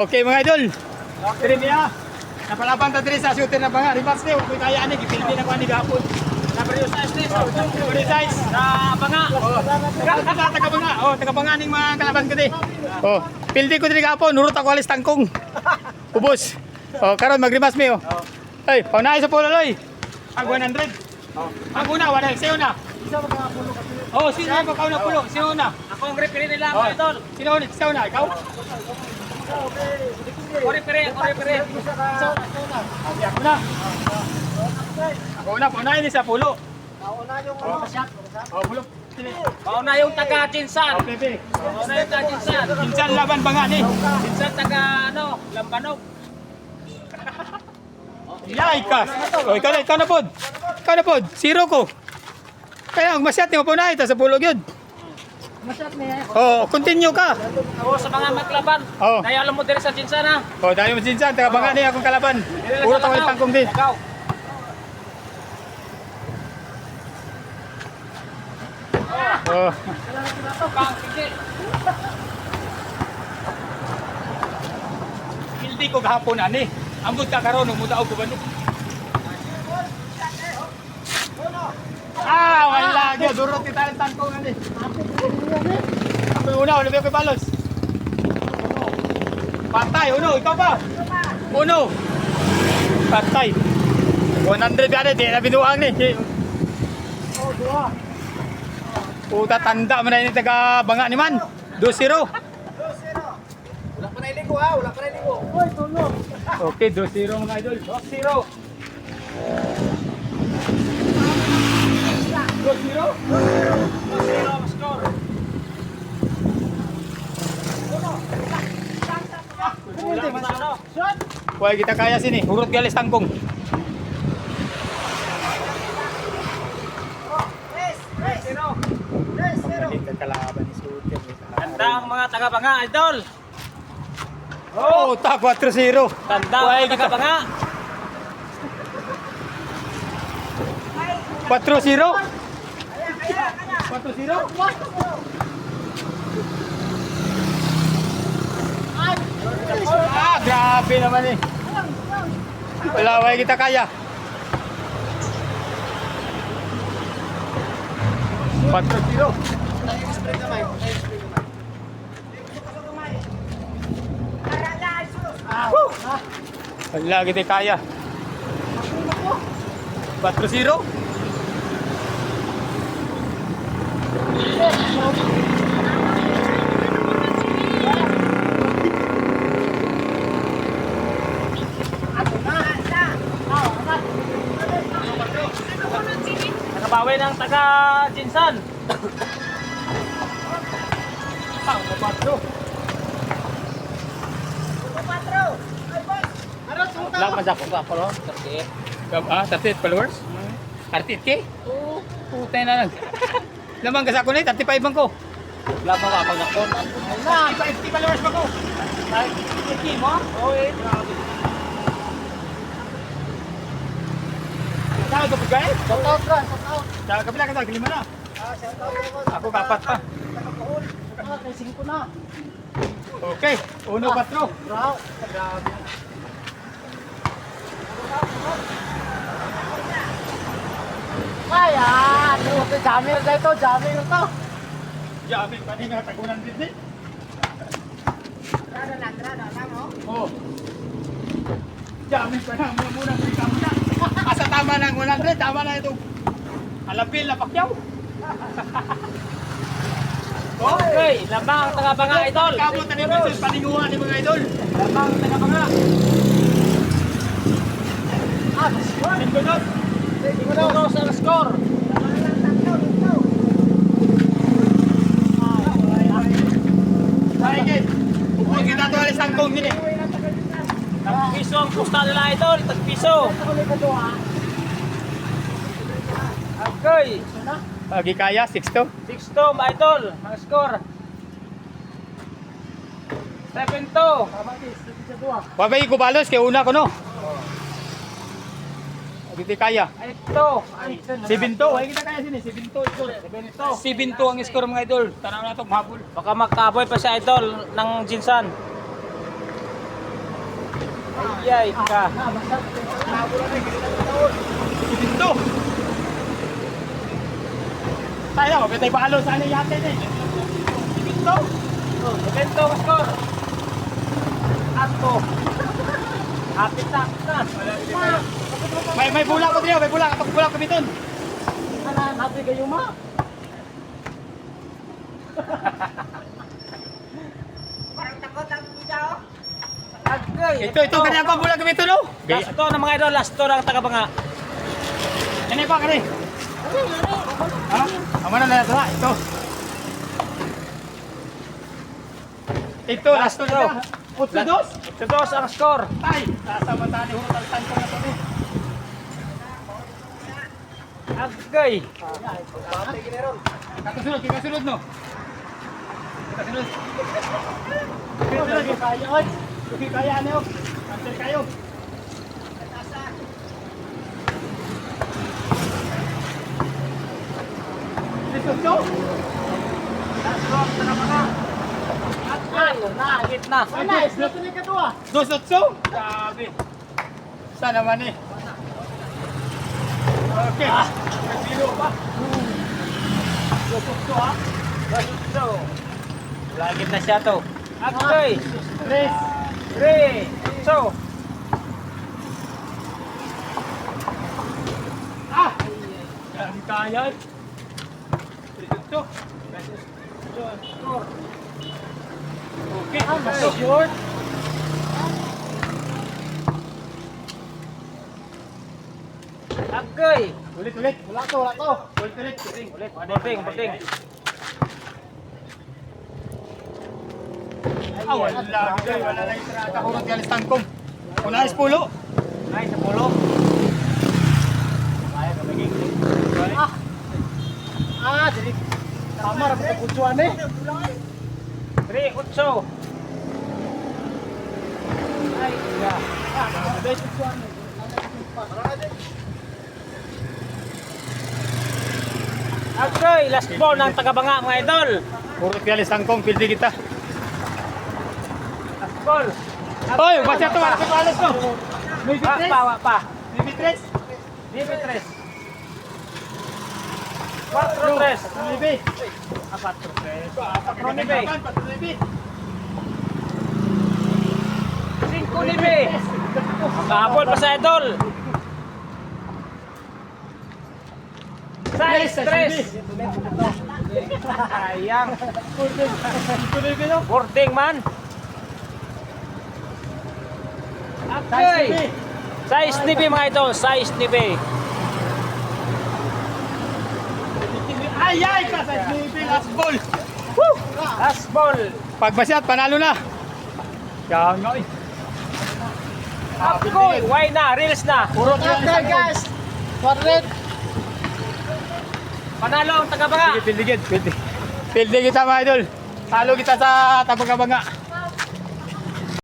Okay mga idol. Diri niya. Napalaban ta diri sa shooter na banga. Rematch ni kung kaya ani gipildi na ko ani gahapon. Na prioritize ni sa prioritize na banga. Taga banga. Taga banga ning mga kalaban ko di. Pildi ko diri gahapon, nurot ako alis tangkong. Ubos. Karon mag-rematch mi Ay, paunay sa pulo loy. Ang 100. Ang una wala, sino na? Isa mga pulo kasi. Sino na kauna pulo? Sino na? Ako ang referee nila, idol. Sino na? Ikaw? Ako referee. Ako na, paunahin ni sa pulo. Pauna yung shot. Pulo. Pauna yung taga-Jinsan. Pauna yung taga-Jinsan. Jinsan laban ba nga ni? Jinsan taga Lambanog. Yay ka! Ikaw na pod. Zero ko. Kaya ang masyat ni mapunahin ito sa pulog yun. Masyat niya. Continue ka. Sa mga maglaban. Dahil alam mo diri sa Jinsan ha. Dahil mo Jinsan, taga banga niya akong kalaban. Puro tawal tangkong din. Ikaw. Hindi ko gahapon ani. Ambot ka karon umudaog ko ba ni? Wala gyud durot ti talent tangkong ani. Ako una, wala ko balos. Patay, uno, ikaw pa. Uno. Patay. 100 gani, di na binuang ni. Puta tanda man na ini taga banga ni man. 2-0. Wala pa na iligo ha. Uy, tulog. Okay, 2-0 mga idol. 2-0. 2-0 score. Wala kita kaya sini, hurot galis tangkong. Tanda ang mga taga-banga, idol. Ta 4-0. Tanda ang mga taga-banga. 4-0. 4-0. Grabe naman eh. Wala kita kaya. 4-0. Wala kita kaya. 4-0. Nakabawi ng taga-Jinsan. Lang masako ka po, 38 followers? 38K? Oo. Putay na lang. Lamang ka sa ako na 35 bang ko. Wala pa ka pag-akon. 50 followers ba ko? 50 mo? Oo eh. Saan ito pagkaya? Shout out ka. Sa kabila ka lima na. Ako kapat pa. Kay 5 na. Okay, 1-4. Grabe. Ayan! Jammer na ito, jammer na ito. Jamin pa rin tagunan din din. Grada lang, no? Oo. Jamin pa na, muna bigam na. Asa tama ng 100, tama na ito. Alapil na pakyaw. Okay, lamang ang taga-banga, idol. Kamot na naman sa paninguhan ni mga idol. Lamang ang taga-banga. Singgunot. Uno sa score. Maigit. Upon kita ito alis tangkong din eh. Piso ang pusta nila, idol. Tag-piso. Okay. Pagi kaya, 6-2. 6-2, idol. Ang score. 7-2. Wabay ko balos, kaya una ko no. Hindi kaya. Ito. 7-2. Ay kita kaya sini. 7-2. 7-2 ang score mga idol. Tanaw na ito, mahabol. Baka magkaboy pa si idol ng Jinsan. Yay ka. Ito. Tayo, may palo sa ano yate eh. Ito. Bento ka score. Ato. Hapit na. May bula ko dito, may bula. Kapag bula kami dun. Happy kayo ma. Agay. Ito, ganyan pa bula kami dun, no? Last to ng mga idol, last to ng taga-banga. Ano pa kani? Ha? Ang mana na ito, ito. Ito, last to na. Utso dos. Ito dos ang score. Tay, sasama tani ho taltan ko na to ni. Agay. Kakasunod, kakasunod no. Kakasunod. Kakasunod kaya oy. Kaya ano? Answer kayo. Ito. Nakakit na. Dos otso? Grabe. Saan naman eh? Okay. Nagbilo pa. Dos otso ha? So, lagit na siya to. Agay. Tres. 3. So, Ah! Grabe kaya eh. Tres otso. Okay. short. Agay. Ulit. Wala to. Ulit. Puting. Ah, wala na yung trata. Kurot ka alis tangkong. Una is pulo. Ay, sa pulo. Ay, kamiging. Jadi tama ra ko kutsuan eh. 3, 8. Ay, ya. Okay, last ball ng taga-banga mga idol. Kurot ka alis tangkong. Pildi kita. Last ball. Oy, baca to. Ano ko alis ko? May bitres. Pa. May bitres. Libre 3. 4-3. Libe. 4-3. Libe. 5 libre. Makapol pa sa idol. 6-3. Sayang. Boarding man. Okay. Size TV mga idol. Size TV. Ay, ka sa libe last ball. Woo! Last ball. Pagbasyat panalo na. Kaya nga eh. Akoy. Why na? Reels na. Kurot ka alis tangkong. guys. 400. Panalo ang taga-banga. Pildi kita mga idol. Talo kita sa Tabagabanga.